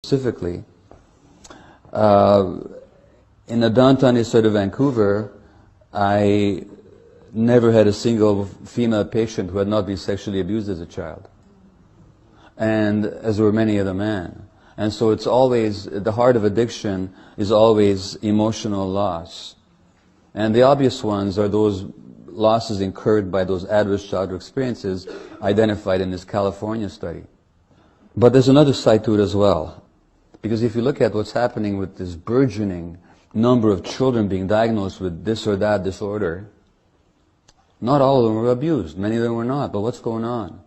Specifically, in the downtown east side of Vancouver, I never had a single female patient who had not been sexually abused as a child, and as were many other men. And so it's always, the heart of addiction is always emotional loss. And the obvious ones are those losses incurred by those adverse childhood experiences identified in this California study. But there's another side to it as well. Because if you look at what's happening with this burgeoning number of children being diagnosed with this or that disorder, not all of them were abused, many of them were not, but what's going on?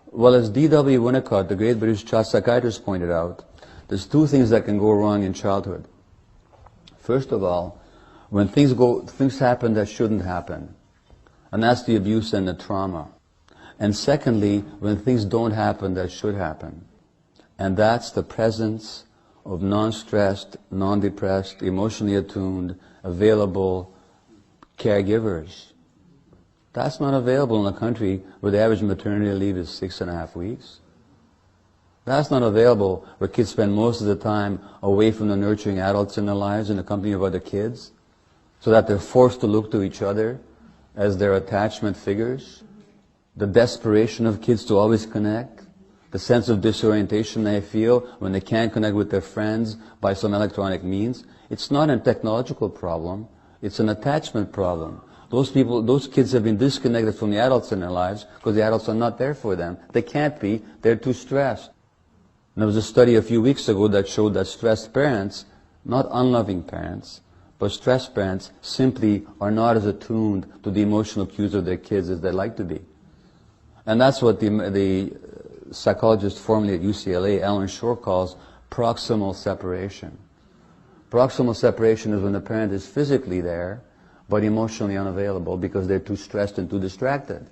Well, as D.W. Winnicott, the great British child psychiatrist, pointed out, there's two things that can go wrong in childhood. First of all, when things happen that shouldn't happen, and that's the abuse and the trauma. And secondly, when things don't happen that should happen, and that's the presence of non-stressed, non-depressed, emotionally attuned, available caregivers. That's not available in a country where the average maternity leave is 6.5 weeks. That's not available where kids spend most of the time away from the nurturing adults in their lives in the company of other kids, so that they're forced to look to each other as their attachment figures. The desperation of kids to always connect, the sense of disorientation they feel when they can't connect with their friends by some electronic means. It's not a technological problem, it's an attachment problem. Those kids have been disconnected from the adults in their lives because the adults are not there for them. They can't be, they're too stressed. And there was a study a few weeks ago that showed that stressed parents, not unloving parents, but stressed parents simply are not as attuned to the emotional cues of their kids as they'd like to be. And that's what the psychologist formerly at UCLA, Alan Shore, calls proximal separation. Proximal separation is when the parent is physically there, but emotionally unavailable because they're too stressed and too distracted.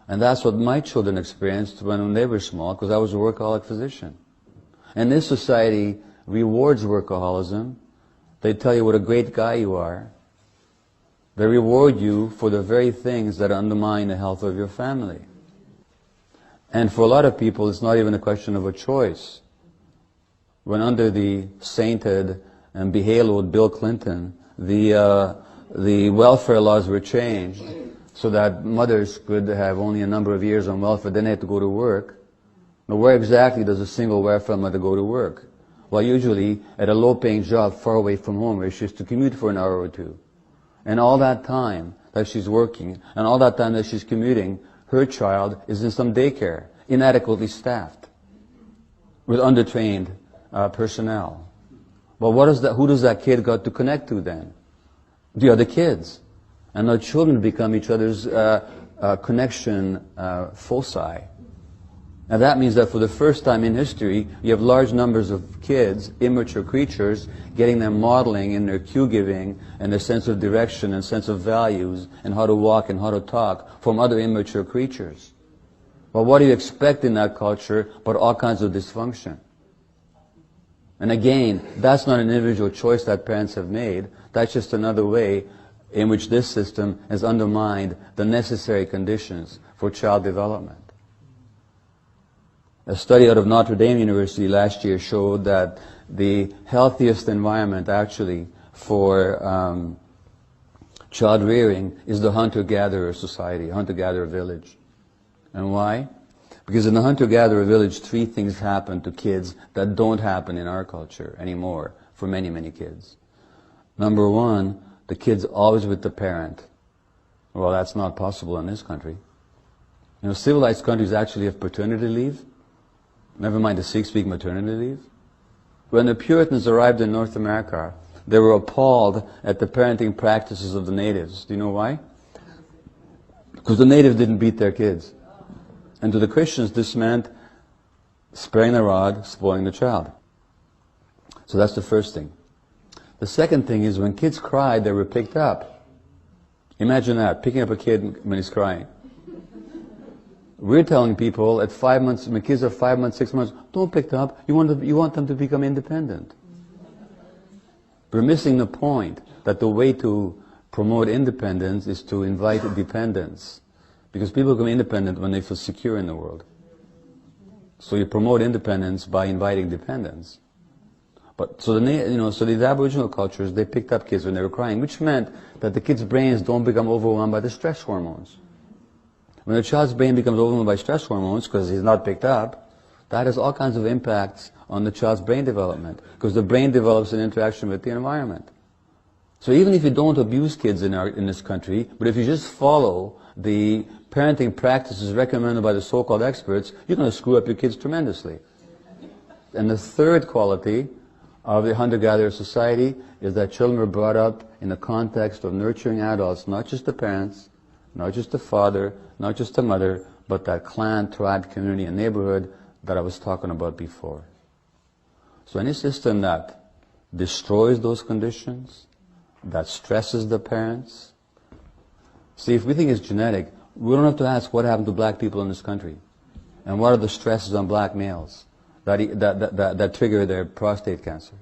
And that's what my children experienced when they were small, because I was a workaholic physician. And this society rewards workaholism. They tell you what a great guy you are. They reward you for the very things that undermine the health of your family. And for a lot of people, it's not even a question of a choice. When under the sainted and behaloed Bill Clinton, the welfare laws were changed so that mothers could have only a number of years on welfare, then they had to go to work. Now, where exactly does a single welfare mother go to work? Well, usually at a low-paying job far away from home where she has to commute for an hour or two. And all that time that she's working, and all that time that she's commuting, her child is in some daycare, inadequately staffed, with undertrained personnel. Well, who does that kid got to connect to then? The other kids. And the children become each other's connection foci. And that means that for the first time in history, you have large numbers of kids, immature creatures, getting them modeling in their cue giving and their sense of direction and sense of values and how to walk and how to talk from other immature creatures. Well, what do you expect in that culture but all kinds of dysfunction? And again, that's not an individual choice that parents have made. That's just another way in which this system has undermined the necessary conditions for child development. A study out of Notre Dame University last year showed that the healthiest environment actually for child rearing is the hunter-gatherer society, hunter-gatherer village. And why? Because in the hunter-gatherer village, three things happen to kids that don't happen in our culture anymore for many, many kids. Number one, the kid's always with the parent. Well, that's not possible in this country. You know, civilized countries actually have paternity leave. Never mind the 6-week maternity leave. When the Puritans arrived in North America, they were appalled at the parenting practices of the natives. Do you know why? Because the natives didn't beat their kids. And to the Christians, this meant sparing the rod, spoiling the child. So that's the first thing. The second thing is when kids cried, they were picked up. Imagine that, picking up a kid when he's crying. We're telling people at 5 months, when kids are 5 months, 6 months, don't pick them up. You want them to become independent. We're missing the point that the way to promote independence is to invite dependence. Because people become independent when they feel secure in the world. So you promote independence by inviting dependence. But so so these Aboriginal cultures, they picked up kids when they were crying, which meant that the kids' brains don't become overwhelmed by the stress hormones. When a child's brain becomes overwhelmed by stress hormones because he's not picked up, that has all kinds of impacts on the child's brain development, because the brain develops an interaction with the environment. So even if you don't abuse kids in this country, but if you just follow the parenting practices recommended by the so-called experts, you're going to screw up your kids tremendously. And the third quality of the hunter-gatherer society is that children were brought up in the context of nurturing adults, not just the parents, not just the father, not just the mother, but that clan, tribe, community, and neighborhood that I was talking about before. So any system that destroys those conditions, that stresses the parents. See, if we think it's genetic, we don't have to ask what happened to black people in this country, and what are the stresses on black males that trigger their prostate cancers.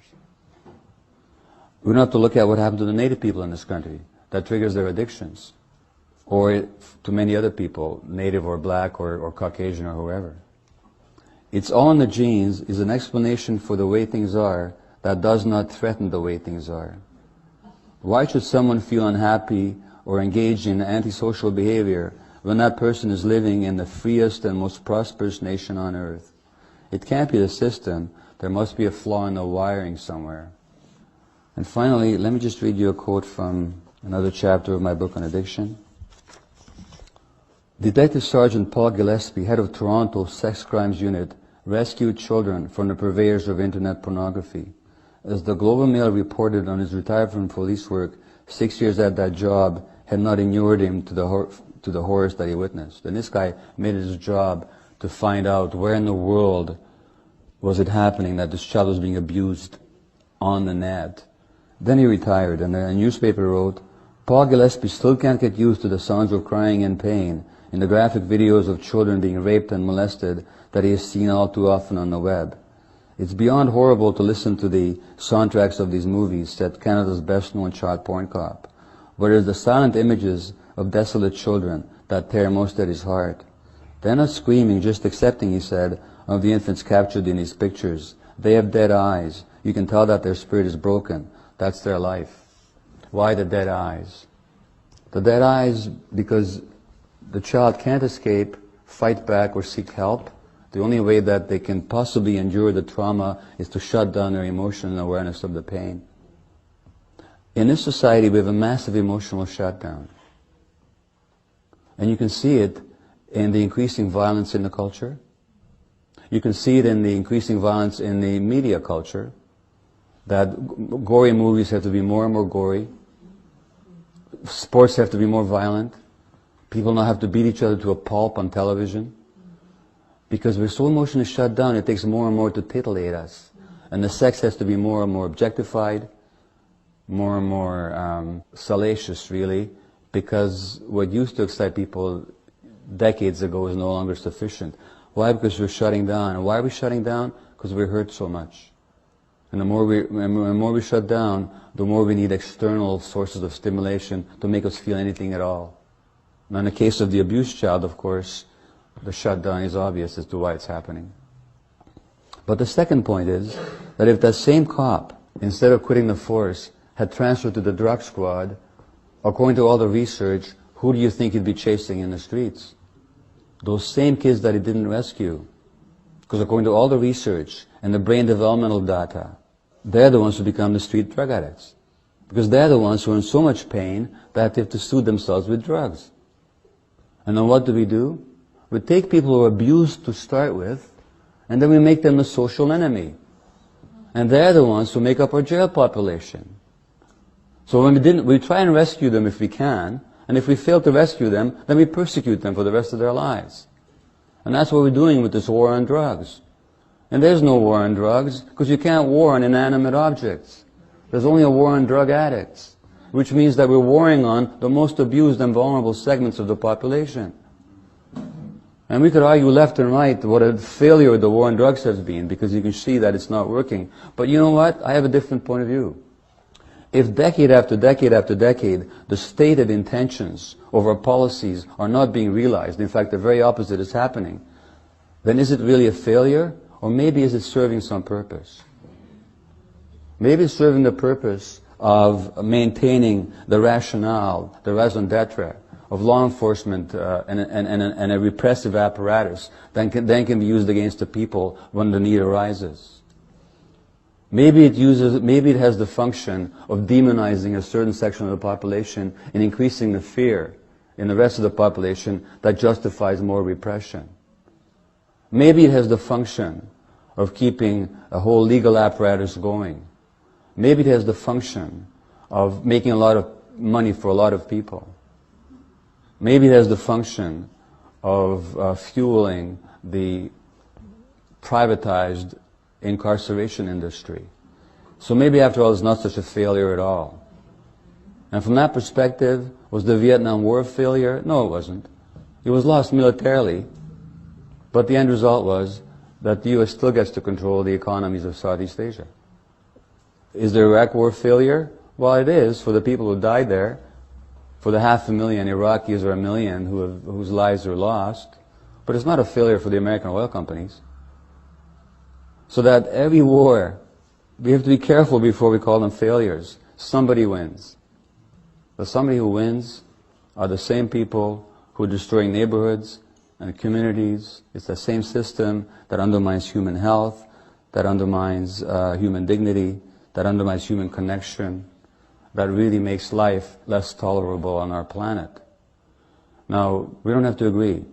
We don't have to look at what happened to the native people in this country that triggers their addictions, or to many other people, native or black or Caucasian or whoever. It's all in the genes is an explanation for the way things are that does not threaten the way things are. Why should someone feel unhappy or engage in antisocial behavior when that person is living in the freest and most prosperous nation on earth? It can't be the system. There must be a flaw in the wiring somewhere. And finally, let me just read you a quote from another chapter of my book on addiction. Detective Sergeant Paul Gillespie, head of Toronto's Sex Crimes Unit, rescued children from the purveyors of internet pornography. As the Global Mail reported on his retirement from police work, 6 years at that job had not inured him to the horrors that he witnessed. And this guy made it his job to find out where in the world was it happening that this child was being abused on the net. Then he retired, and a newspaper wrote, Paul Gillespie still can't get used to the sounds of crying and pain in the graphic videos of children being raped and molested that he has seen all too often on the web. It's beyond horrible to listen to the soundtracks of these movies, said Canada's best-known child porn cop, where it is the silent images of desolate children that tear most at his heart. They're not screaming, just accepting, he said, of the infants captured in these pictures. They have dead eyes. You can tell that their spirit is broken. That's their life. Why the dead eyes? The dead eyes because the child can't escape, fight back, or seek help. The only way that they can possibly endure the trauma is to shut down their emotional awareness of the pain. In this society, we have a massive emotional shutdown. And you can see it in the increasing violence in the culture. You can see it in the increasing violence in the media culture, that gory movies have to be more and more gory. Sports have to be more violent. People now have to beat each other to a pulp on television. Because we're so emotionally shut down, it takes more and more to titillate us. And the sex has to be more and more objectified, more and more salacious, really, because what used to excite people decades ago is no longer sufficient. Why? Because we're shutting down. And why are we shutting down? Because we hurt so much. And the more we shut down, the more we need external sources of stimulation to make us feel anything at all. Now, in the case of the abused child, of course, the shutdown is obvious as to why it's happening. But the second point is that if that same cop, instead of quitting the force, had transferred to the drug squad, according to all the research, who do you think he'd be chasing in the streets? Those same kids that he didn't rescue. Because according to all the research and the brain developmental data, they're the ones who become the street drug addicts. Because they're the ones who are in so much pain that they have to soothe themselves with drugs. And then what do? We take people who are abused to start with, and then we make them a social enemy. And they're the ones who make up our jail population. So when we try and rescue them if we can, and if we fail to rescue them, then we persecute them for the rest of their lives. And that's what we're doing with this war on drugs. And there's no war on drugs, because you can't war on inanimate objects. There's only a war on drug addicts, which means that we're warring on the most abused and vulnerable segments of the population. And we could argue left and right what a failure the war on drugs has been, because you can see that it's not working. But you know what? I have a different point of view. If decade after decade after decade, the stated intentions of our policies are not being realized, in fact, the very opposite is happening, then is it really a failure? Or maybe is it serving some purpose? Maybe it's serving the purpose of maintaining the rationale, the raison d'etre of law enforcement and a repressive apparatus that can be used against the people when the need arises. Maybe it has the function of demonizing a certain section of the population and increasing the fear in the rest of the population that justifies more repression. Maybe it has the function of keeping a whole legal apparatus going. Maybe it has the function of making a lot of money for a lot of people. Maybe it has the function of fueling the privatized incarceration industry. So maybe after all it's not such a failure at all. And from that perspective, was the Vietnam War a failure? No, it wasn't. It was lost militarily, but the end result was that the U.S. still gets to control the economies of Southeast Asia. Is the Iraq War a failure? Well, it is for the people who died there, for the 500,000 Iraqis or 1 million whose lives are lost, but it's not a failure for the American oil companies. So that every war, we have to be careful before we call them failures. Somebody wins. The somebody who wins are the same people who are destroying neighborhoods and communities. It's the same system that undermines human health, that undermines human dignity, that undermines human connection, that really makes life less tolerable on our planet. Now, we don't have to agree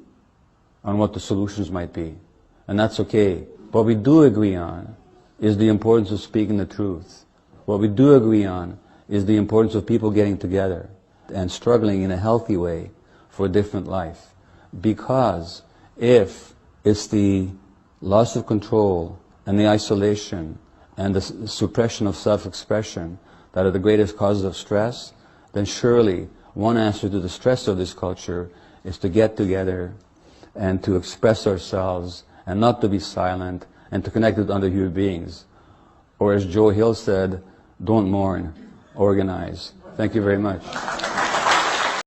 on what the solutions might be, and that's okay. What we do agree on is the importance of speaking the truth. What we do agree on is the importance of people getting together and struggling in a healthy way for a different life. Because if it's the loss of control and the isolation and the suppression of self-expression that are the greatest causes of stress, then surely one answer to the stress of this culture is to get together and to express ourselves and not to be silent and to connect with other human beings. Or as Joe Hill said, don't mourn, organize. Thank you very much.